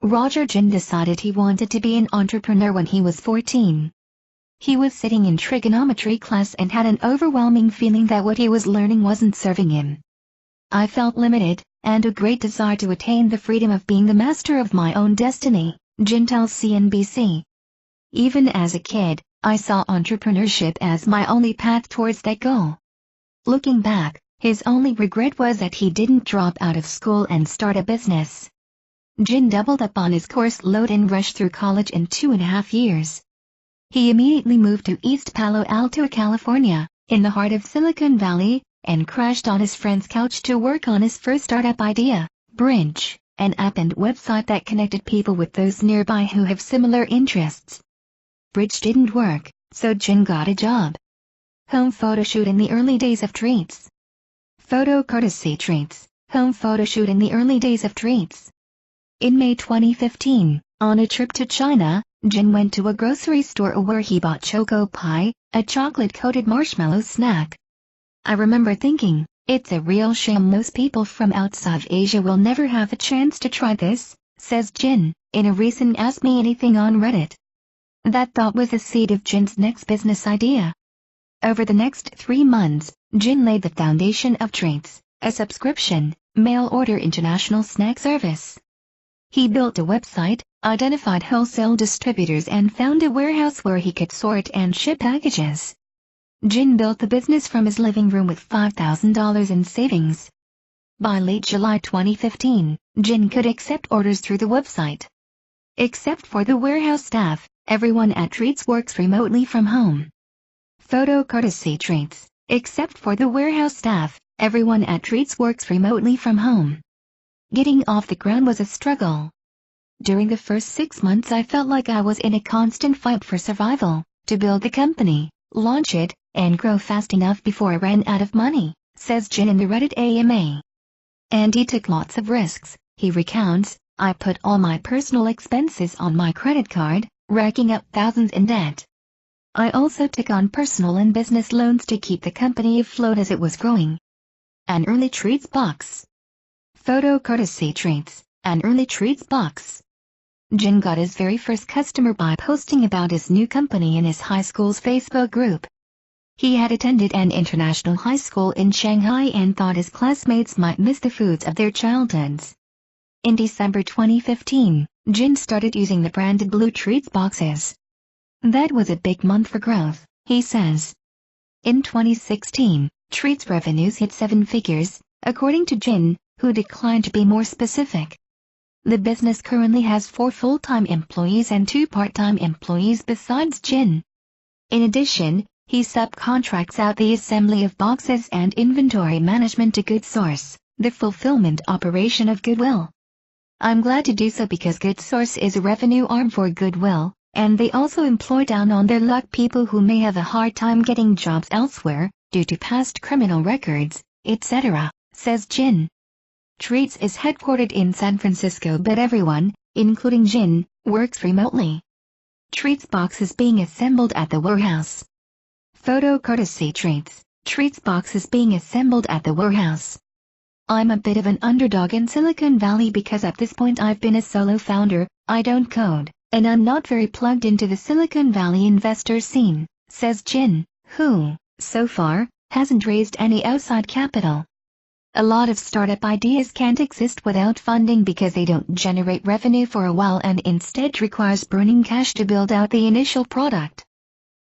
Roger Jin decided he wanted to be an entrepreneur when he was 14. He was sitting in trigonometry class and had an overwhelming feeling that what he was learning wasn't serving him. I felt limited, and a great desire to attain the freedom of being the master of my own destiny, Jin tells CNBC. Even as a kid, I saw entrepreneurship as my only path towards that goal. Looking back, his only regret was that he didn't drop out of school and start a business. Jin doubled up on his course load and rushed through college in 2.5 years. He immediately moved to East Palo Alto, California, in the heart of Silicon Valley, and crashed on his friend's couch to work on his first startup idea, Bridge, an app and website that connected people with those nearby who have similar interests. Bridge didn't work, so Jin got a job. Home photo shoot in the early days of Treats. Photo courtesy Treats, home photo shoot in the early days of Treats. In May 2015, on a trip to China, Jin went to a grocery store where he bought Choco Pie, a chocolate-coated marshmallow snack. I remember thinking, it's a real shame most people from outside Asia will never have a chance to try this, says Jin, in a recent Ask Me Anything on Reddit. That thought was the seed of Jin's next business idea. Over the next 3 months, Jin laid the foundation of Treats, a subscription, mail-order international snack service. He built a website, identified wholesale distributors and found a warehouse where he could sort and ship packages. Jin built the business from his living room with $5,000 in savings. By late July 2015, Jin could accept orders through the website. Except for the warehouse staff, everyone at Treats works remotely from home. Photo courtesy Treats. Except for the warehouse staff, everyone at Treats works remotely from home. Getting off the ground was a struggle. During the first 6 months I felt like I was in a constant fight for survival, to build the company, launch it, and grow fast enough before I ran out of money, says Jin in the Reddit AMA. And he took lots of risks, he recounts. I put all my personal expenses on my credit card, racking up thousands in debt. I also took on personal and business loans to keep the company afloat as it was growing. An early Treats box. Photo courtesy Treats, an early Treats box. Jin got his very first customer by posting about his new company in his high school's Facebook group. He had attended an international high school in Shanghai and thought his classmates might miss the foods of their childhoods. In December 2015, Jin started using the branded blue Treats boxes. That was a big month for growth, he says. In 2016, Treats revenues hit 7 figures, according to Jin, who declined to be more specific. The business currently has 4 full-time employees and 2 part-time employees besides Jin. In addition, he subcontracts out the assembly of boxes and inventory management to GoodSource, the fulfillment operation of Goodwill. I'm glad to do so because GoodSource is a revenue arm for Goodwill, and they also employ down on their luck people who may have a hard time getting jobs elsewhere, due to past criminal records, etc., says Jin. Treats is headquartered in San Francisco but everyone, including Jin, works remotely. Treats boxes being assembled at the warehouse. Photo courtesy Treats. Treats boxes being assembled at the warehouse. I'm a bit of an underdog in Silicon Valley because at this point I've been a solo founder, I don't code, and I'm not very plugged into the Silicon Valley investor scene, says Jin, who, so far, hasn't raised any outside capital. A lot of startup ideas can't exist without funding because they don't generate revenue for a while and instead requires burning cash to build out the initial product.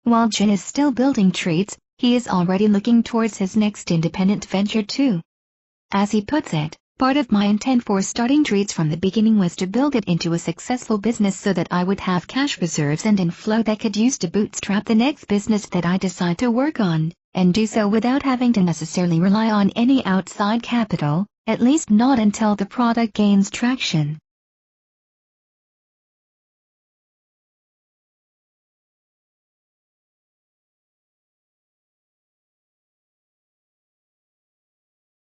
While Jin is still building Treats, he is already looking towards his next independent venture too. As he puts it, part of my intent for starting Treats from the beginning was to build it into a successful business so that I would have cash reserves and inflow that could use to bootstrap the next business that I decide to work on, and do so without having to necessarily rely on any outside capital, at least not until the product gains traction.